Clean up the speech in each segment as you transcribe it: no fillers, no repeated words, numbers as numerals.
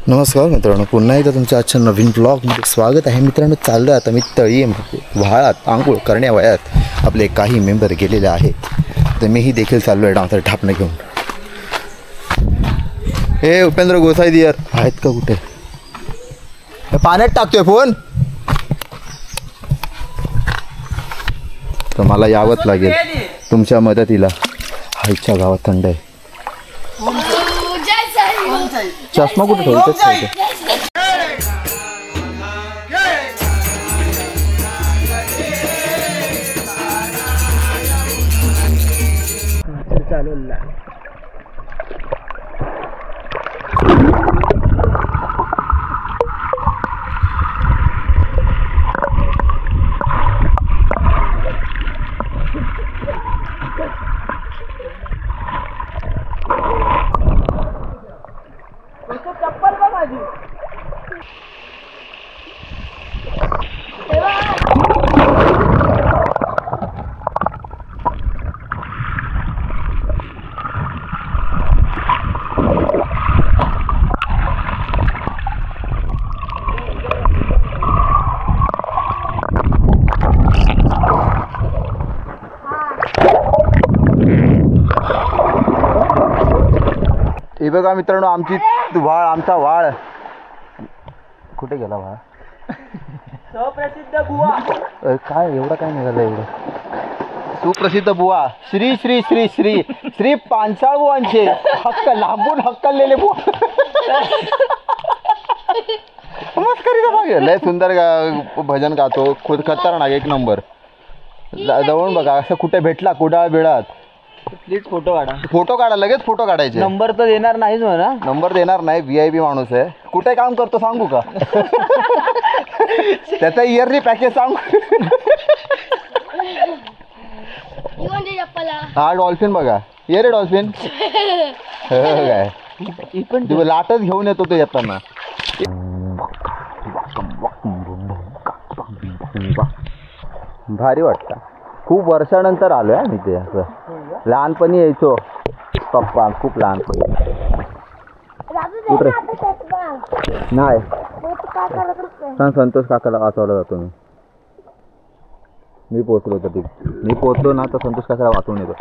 नमस्कार मित्रांनो, पुन्हा एकदा तुमच्या आजच्या नवीन ब्लॉगमध्ये स्वागत आहे. मित्रांनो, चाललो आता मी तळीमध्ये व्हाळात आंघोळ करण्यावयात आपले काही मेंबर गेलेले आहेत, तर मीही देखील चाललो आहे डान्सर ठापणं घेऊन. हे उपेंद्र गोसाई दियर आहेत का कुठे? पाण्यात टाकतोय फोन, तर मला यावंच लागेल तुमच्या मदतीला. आईच्या गावात थंड आहे. चष्मा कुठे ठेवतोच हे बघा मित्रांनो, आमचा वाळ कुठे गेला? वाळ सुप्रसिद्ध बुवा. काय एवढं काय निघालं? एवढं सुप्रसिद्ध बुवा श्री श्री श्री श्री श्री पांचाळ बुवांचे हक्क लांबून हक्कलेले बुवा. मस्करीचा भाग आहे. लय सुंदर भजन गातो, खुद खतरनाक, एक नंबर. जवळून बघा, असं कुठे भेटला कुडाळ बिळात प्लीज फोटो काढा. लगेच फोटो काढायचे. नंबर तर देणार नाहीच म्हणा. नंबर देणार नाही, VIP माणूस आहे. कुठे काम करतो सांगू का? त्याचा इयरली पॅकेज सांगू. हा डॉल्फिन बघा, ये रे डॉल्फिन. काय लाटच घेऊन येतो तो येताना. भारी वाटतं. खूप वर्षानंतर आलोय मी ते. असं लहानपणी यायचो पप्पा, खूप लहानपणी. कुठे नाही सांग, संतोष काकाला वाचवला जातो मी पोचलो तर मी पोचलो ना, तर संतोष काकाला वाचवून येतो.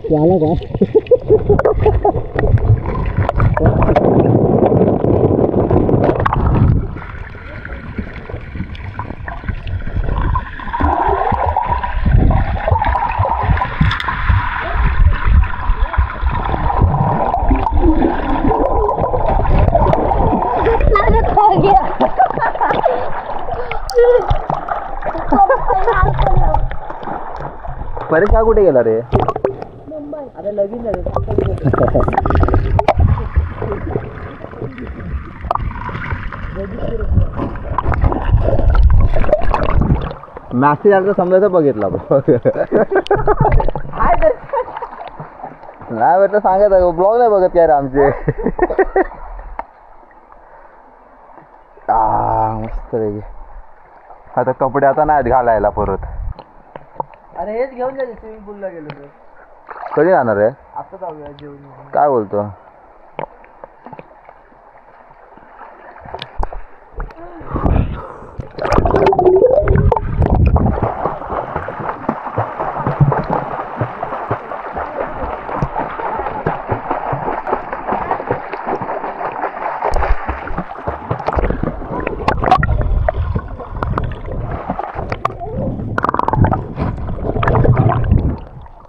त्याला का परेश का कुठे गेला रे? आता लगीन झालं. मॅसेज आला समजायचं बघितला. नाही म्हटलं सांगायचं, ब्लॉग नाही बघत काय रे आमचे. मस्त रे. आता कपडे आता नाहीत घालायला परत. अरे हेच घेऊन जायचे. स्विमिंग पूलला गेलो तर. कधी जाणार आहे? आता जाऊया जेवण. काय बोलतो?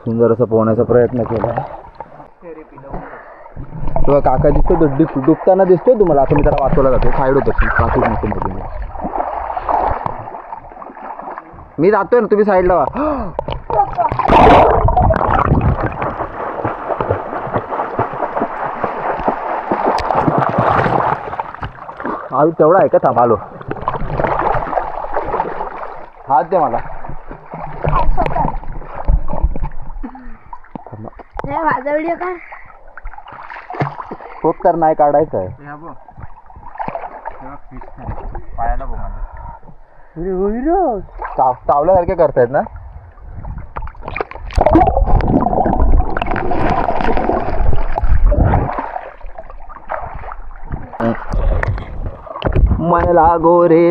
सुंदर असं पोहण्याचा प्रयत्न केला. तेव्हा काका दिसतो, डुबताना दिसतोय तुम्हाला. आता मी त्याला वाचवला जातो. साईड होतो मी जातोय ना, तुम्ही साईडला वा. आलू तेवढा आहे का? थांब आलो. हात दे मला. माझा व्हिडिओ का तोच तर नाही काढायचा आहे. पायाला बघ. तावल्यासारखे करतायत ना. मन लागो रे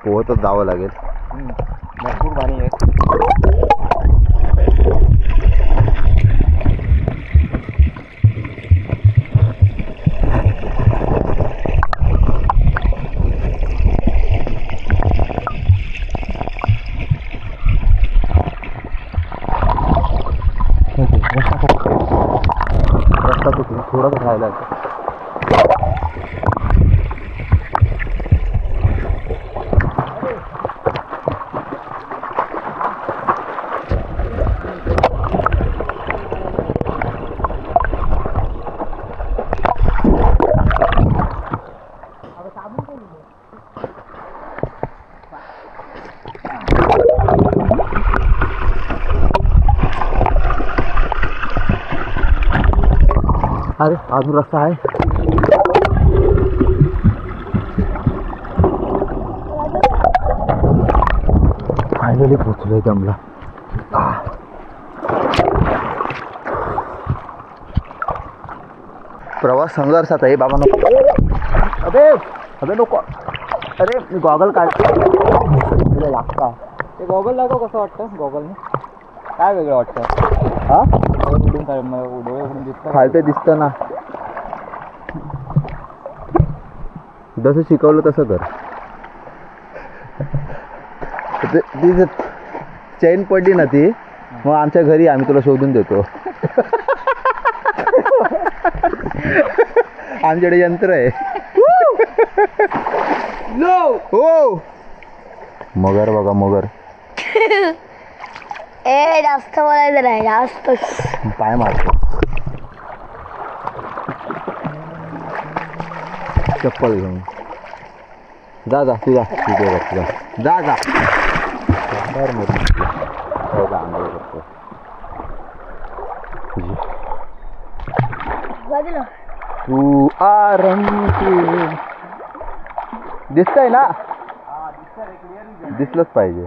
पोहतच जावं लागेल. भरपूर पाणी आहे. रस्ता कुठे थोडाच राहिला. अरे अजून रस्ता आहे. फायनली पोचलोय जमला. प्रवास संघर्षात आहे बाबा. नको अबे अबे नको. अरे मी गॉगल काढतो लागता. ते गॉगल लागतो. कसं वाटतं गॉगलने? काय वेगळं वाटतं? हा डोळे उघडून दिसतं. खालते दिसतं ना. जसं शिकवलं तसं कर. ती चेन पडली ना ती मग आमच्या घरी आम्ही तुला शोधून देतो. आमच्याकडे यंत्र आहे. हो मगर बघा मगर. ए जास्त बोलायचं नाही. जास्त पाय मारतो. चप्पल घेऊन जा जा तू जा. तुझ्या जा जा बरं मोठी आंघोळ करतो. बाजूला तू आरंभी दिसतंय ना. दिसलंच पाहिजे.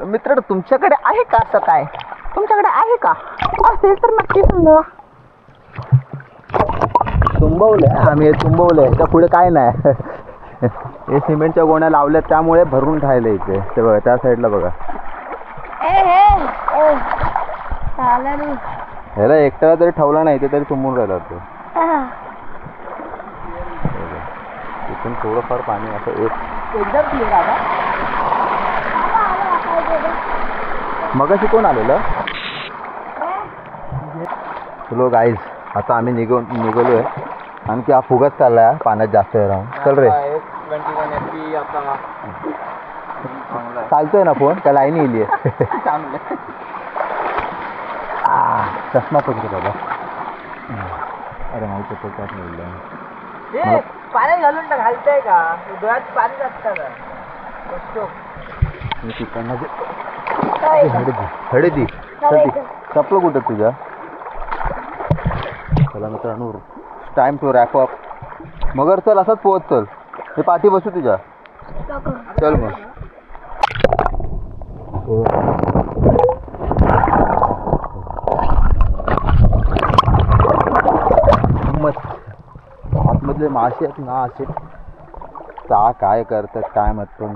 मित्र तुमच्याकडे आहे का असं काय? तुमच्याकडे आहे का? असेल तर नक्की सांगा. तुंबवलंय आम्ही. तुंबवलंय त्या पुढे काय नाही. हे सिमेंटच्या गोण्या लावल्यात त्यामुळे भरून राहिलं इथे. ते बघा त्या साईडला बघा. ह्याला एकट्याला तरी ठेवला नाही ते तरी तुंबून राहिला तो. इथून थोडंफार पाणी असं एकदम क्लिअर आहे. मगाशी कोण आलेलं? चलो गाईज आता आम्ही निघालोय. आणखी हा फुगत चाललाय पाण्यात जास्त वेळ राहून. चल रे. 21 FP आता चालतोय ना फोन का लाईन येईल? चष्मा पकडतो बाबा. अरे माहिती तो त्यात नाही. पाणी घालून घालतंय का? डोळ्यात पाणी जास्त मी तिकडनं हडे दी चपलं कुठं तुझ्या? चला मित्रांनो टाइम टू रॅप अप. मगर चल असंच पोहोच. चल हे पाठी बसू तुझ्या. चल मग. आतमधले मासे आहेत ना असे काय करतात काय मत पण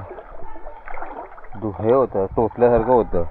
हे होतं टोचल्यासारखं होतं.